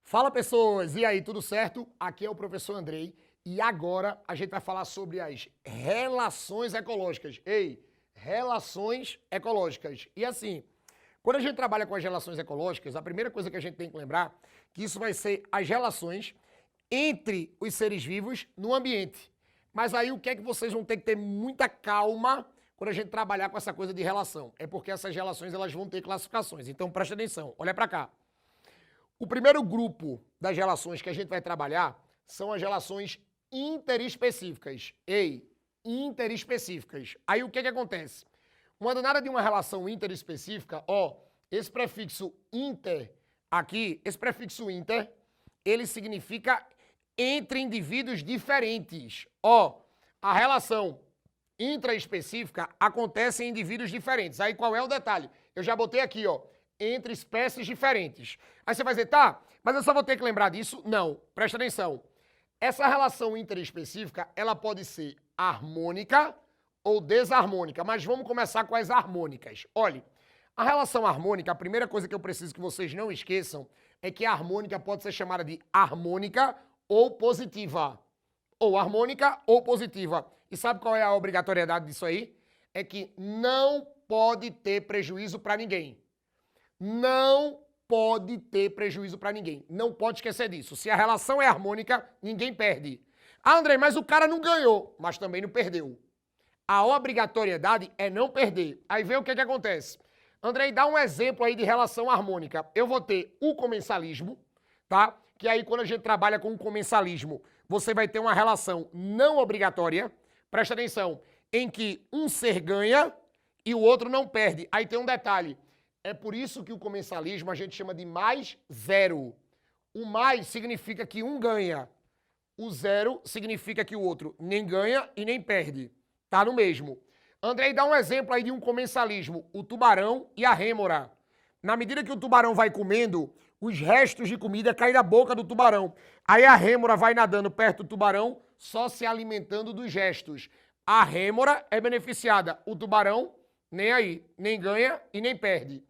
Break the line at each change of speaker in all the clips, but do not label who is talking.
Fala pessoas, e aí, tudo certo? Aqui é o professor Andrei e agora a gente vai falar sobre as relações ecológicas. Ei, relações ecológicas. E assim, quando a gente trabalha com as relações ecológicas, a primeira coisa que a gente tem que lembrar é que isso vai ser as relações entre os seres vivos no ambiente. Mas aí o que é que vocês vão ter que ter muita calma quando a gente trabalhar com essa coisa de relação? É porque essas relações elas vão ter classificações. Então presta atenção, olha para cá. O primeiro grupo das relações que a gente vai trabalhar são as relações interespecíficas. Ei, interespecíficas. Aí o que acontece? Uma danada de uma relação interespecífica, ó, esse prefixo inter aqui, esse prefixo inter, ele significa entre indivíduos diferentes. Ó, a relação intraespecífica acontece em indivíduos diferentes. Aí qual é o detalhe? Eu já botei aqui, ó, entre espécies diferentes. Aí você vai dizer, tá, mas eu só vou ter que lembrar disso? Não, presta atenção. Essa relação interespecífica, ela pode ser harmônica ou desarmônica, mas vamos começar com as harmônicas. Olha, a relação harmônica, a primeira coisa que eu preciso que vocês não esqueçam é que a harmônica pode ser chamada de harmônica ou positiva. Ou harmônica ou positiva. E sabe qual é a obrigatoriedade disso aí? É que não pode ter prejuízo para ninguém. Não pode ter prejuízo para ninguém. Não pode esquecer disso. Se a relação é harmônica, ninguém perde. Ah, André, mas o cara não ganhou, mas também não perdeu. A obrigatoriedade é não perder. Aí vê o que acontece. André, dá um exemplo aí de relação harmônica. Eu vou ter o comensalismo, tá? Que aí quando a gente trabalha com o comensalismo, você vai ter uma relação não obrigatória, presta atenção, em que um ser ganha e o outro não perde. Aí tem um detalhe. É por isso que o comensalismo a gente chama de mais zero. O mais significa que um ganha. O zero significa que o outro nem ganha e nem perde. Tá no mesmo. Andrei, dá um exemplo aí de um comensalismo. O tubarão e a rêmora. Na medida que o tubarão vai comendo, os restos de comida caem da boca do tubarão. Aí a rêmora vai nadando perto do tubarão, só se alimentando dos restos. A rêmora é beneficiada. O tubarão, nem aí. Nem ganha e nem perde.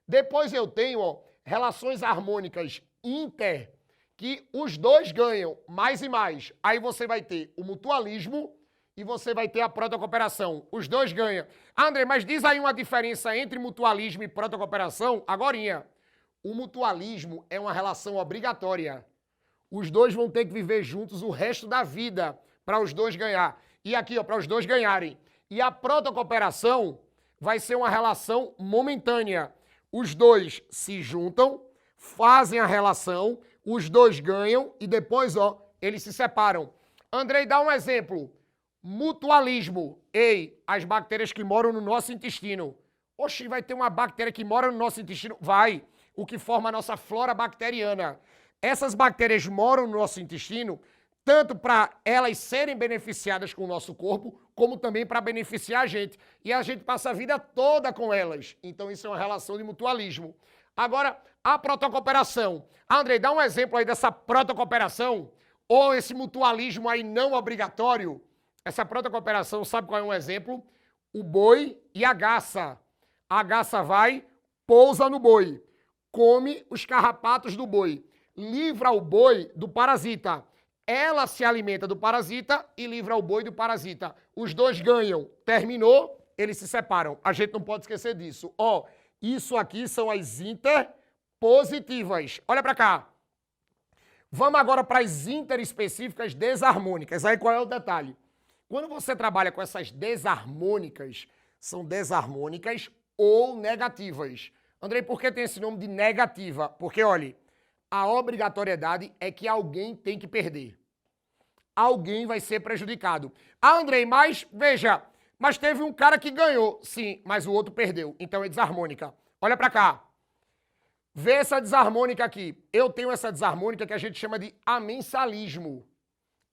Depois eu tenho, ó, relações harmônicas inter, que os dois ganham mais e mais. Aí você vai ter o mutualismo e você vai ter a protocooperação. Os dois ganham. André, mas diz aí uma diferença entre mutualismo e protocooperação? Agorinha. O mutualismo é uma relação obrigatória. Os dois vão ter que viver juntos o resto da vida para os dois ganhar. E aqui, ó, para os dois ganharem. E a protocooperação vai ser uma relação momentânea. Os dois se juntam, fazem a relação, os dois ganham e depois, ó, eles se separam. Andrei, dá um exemplo. Mutualismo. Ei, as bactérias que moram no nosso intestino. Oxi, vai ter uma bactéria que mora no nosso intestino? Vai. O que forma a nossa flora bacteriana. Essas bactérias moram no nosso intestino tanto para elas serem beneficiadas com o nosso corpo, como também para beneficiar a gente. E a gente passa a vida toda com elas. Então isso é uma relação de mutualismo. Agora, a protocooperação. Andrei, dá um exemplo aí dessa protocooperação, ou esse mutualismo aí não obrigatório. Essa protocooperação, sabe qual é um exemplo? O boi e a garça. A garça vai, pousa no boi, come os carrapatos do boi, livra o boi do parasita. Ela se alimenta do parasita e livra o boi do parasita. Os dois ganham. Terminou, eles se separam. A gente não pode esquecer disso. Ó, isso aqui são as interpositivas. Olha pra cá. Vamos agora para as interespecíficas desarmônicas. Aí qual é o detalhe? Quando você trabalha com essas desarmônicas, são desarmônicas ou negativas. Andrei, por que tem esse nome de negativa? Porque, olha, a obrigatoriedade é que alguém tem que perder. Alguém vai ser prejudicado. Ah, Andrei, mas, veja, mas teve um cara que ganhou. Sim, mas o outro perdeu. Então é desarmônica. Olha pra cá. Vê essa desarmônica aqui. Eu tenho essa desarmônica que a gente chama de amensalismo.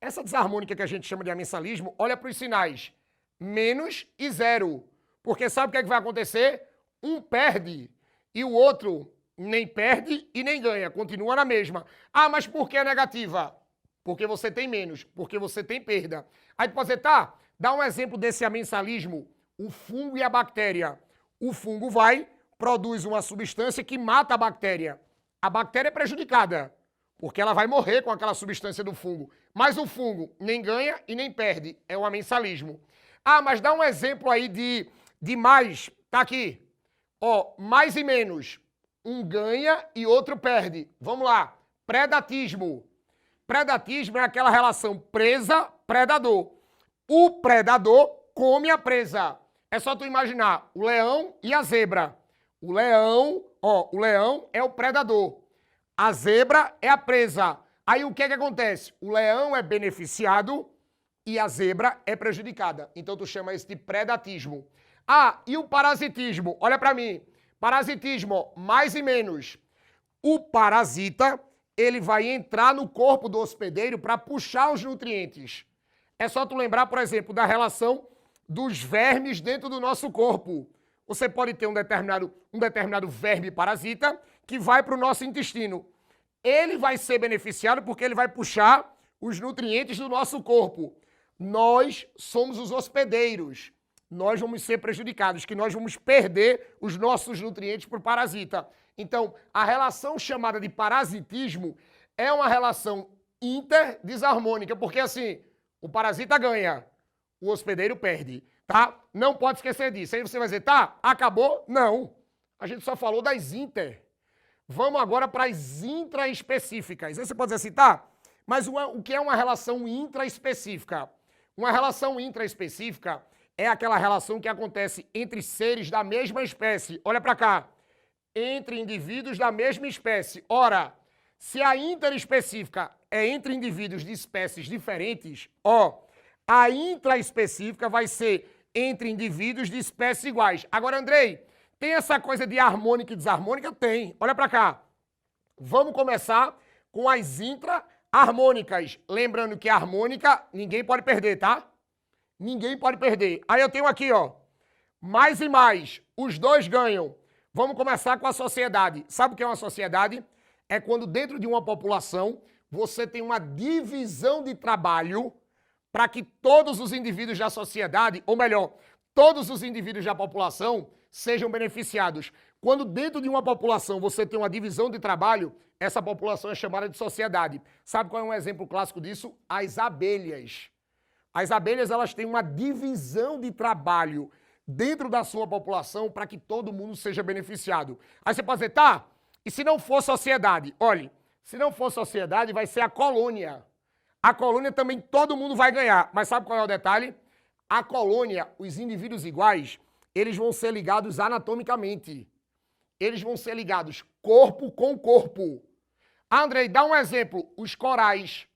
Essa desarmônica que a gente chama de amensalismo, olha para os sinais. Menos e zero. Porque sabe o que é que vai acontecer? Um perde e o outro nem perde e nem ganha, continua na mesma. Ah, mas por que é negativa? Porque você tem menos, porque você tem perda. Aí tu pode dizer, tá, dá um exemplo desse amensalismo, o fungo e a bactéria. O fungo vai, produz uma substância que mata a bactéria. A bactéria é prejudicada, porque ela vai morrer com aquela substância do fungo. Mas o fungo nem ganha e nem perde, é o amensalismo. Ah, mas dá um exemplo aí de mais, tá aqui. Ó, mais e menos. Um ganha e outro perde. Vamos lá. Predatismo. Predatismo é aquela relação presa-predador. O predador come a presa. É só tu imaginar o leão e a zebra. O leão é o predador. A zebra é a presa. Aí o que acontece? O leão é beneficiado e a zebra é prejudicada. Então tu chama isso de predatismo. Ah, e o parasitismo? Olha para mim. Parasitismo, mais e menos. O parasita, ele vai entrar no corpo do hospedeiro para puxar os nutrientes. É só tu lembrar, por exemplo, da relação dos vermes dentro do nosso corpo. Você pode ter um determinado verme parasita que vai para o nosso intestino. Ele vai ser beneficiado porque ele vai puxar os nutrientes do nosso corpo. Nós somos os hospedeiros. Nós vamos ser prejudicados, que nós vamos perder os nossos nutrientes para o parasita. Então, a relação chamada de parasitismo é uma relação interdesarmônica, porque assim, o parasita ganha, o hospedeiro perde, tá? Não pode esquecer disso. Aí você vai dizer, tá, acabou? Não. A gente só falou das inter. Vamos agora para as intraespecíficas. Aí você pode dizer assim, tá, mas o que é uma relação intraespecífica? Uma relação intraespecífica é aquela relação que acontece entre seres da mesma espécie. Olha para cá. Entre indivíduos da mesma espécie. Ora, se a interespecífica é entre indivíduos de espécies diferentes, a intraespecífica vai ser entre indivíduos de espécies iguais. Agora, Andrei, tem essa coisa de harmônica e desarmônica? Tem. Olha para cá. Vamos começar com as intra-harmônicas. Lembrando que a harmônica ninguém pode perder, tá? Ninguém pode perder. Aí eu tenho aqui, ó, mais e mais. Os dois ganham. Vamos começar com a sociedade. Sabe o que é uma sociedade? É quando dentro de uma população você tem uma divisão de trabalho para que todos os indivíduos da sociedade, ou melhor, todos os indivíduos da população sejam beneficiados. Quando dentro de uma população você tem uma divisão de trabalho, essa população é chamada de sociedade. Sabe qual é um exemplo clássico disso? As abelhas. As abelhas, elas têm uma divisão de trabalho dentro da sua população para que todo mundo seja beneficiado. Aí você pode dizer, tá, e se não for sociedade? Olha, se não for sociedade, vai ser a colônia. A colônia também todo mundo vai ganhar. Mas sabe qual é o detalhe? A colônia, os indivíduos iguais, eles vão ser ligados anatomicamente. Eles vão ser ligados corpo com corpo. Andrei, dá um exemplo. Os corais.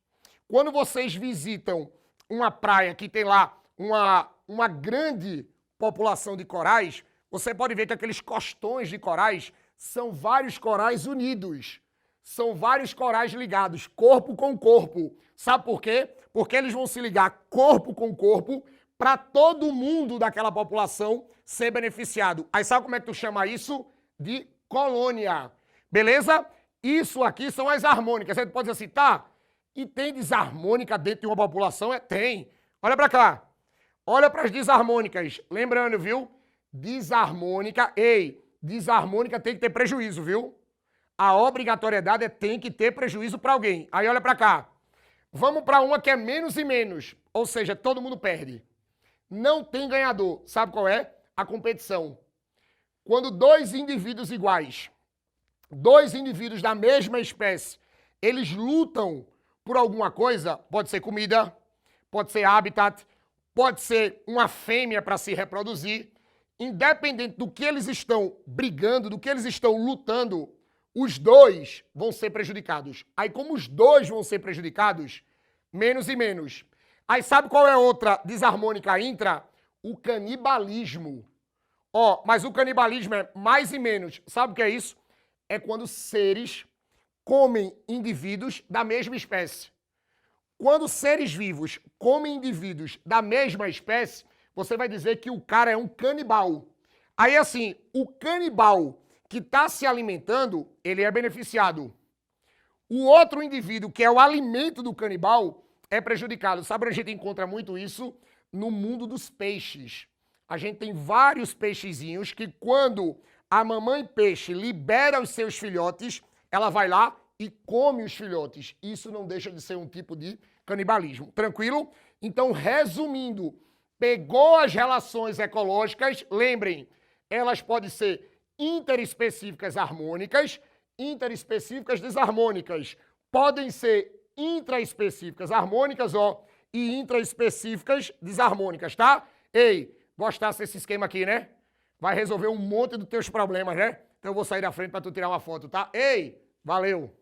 Quando vocês visitam uma praia que tem lá uma grande população de corais, você pode ver que aqueles costões de corais são vários corais unidos. São vários corais ligados, corpo com corpo. Sabe por quê? Porque eles vão se ligar corpo com corpo para todo mundo daquela população ser beneficiado. Aí sabe como é que tu chama isso? De colônia. Beleza? Isso aqui são as harmônicas. Você pode dizer assim, tá? E tem desarmônica dentro de uma população? Tem. Olha para cá. Olha para as desarmônicas. Lembrando, viu? Desarmônica. Desarmônica tem que ter prejuízo, viu? A obrigatoriedade é tem que ter prejuízo para alguém. Aí olha para cá. Vamos para uma que é menos e menos. Ou seja, todo mundo perde. Não tem ganhador. Sabe qual é? A competição. Quando dois indivíduos iguais, dois indivíduos da mesma espécie, eles lutam por alguma coisa, pode ser comida, pode ser habitat, pode ser uma fêmea para se reproduzir, independente do que eles estão brigando, do que eles estão lutando, os dois vão ser prejudicados. Aí como os dois vão ser prejudicados, menos e menos. Aí sabe qual é outra desarmônica intra? O canibalismo. Mas o canibalismo é mais e menos. Sabe o que é isso? É quando seres comem indivíduos da mesma espécie. Quando seres vivos comem indivíduos da mesma espécie, você vai dizer que o cara é um canibal. Aí assim, o canibal que está se alimentando, ele é beneficiado. O outro indivíduo, que é o alimento do canibal, é prejudicado. Sabe onde a gente encontra muito isso? No mundo dos peixes. A gente tem vários peixezinhos que quando a mamãe peixe libera os seus filhotes, ela vai lá e come os filhotes. Isso não deixa de ser um tipo de canibalismo. Tranquilo? Então, resumindo, pegou as relações ecológicas, lembrem, elas podem ser interespecíficas harmônicas, interespecíficas desarmônicas. Podem ser intraespecíficas harmônicas, ó, e intraespecíficas desarmônicas, tá? Ei, gostasse desse esquema aqui, né? Vai resolver um monte dos teus problemas, né? Então eu vou sair da frente para tu tirar uma foto, tá? Ei, valeu!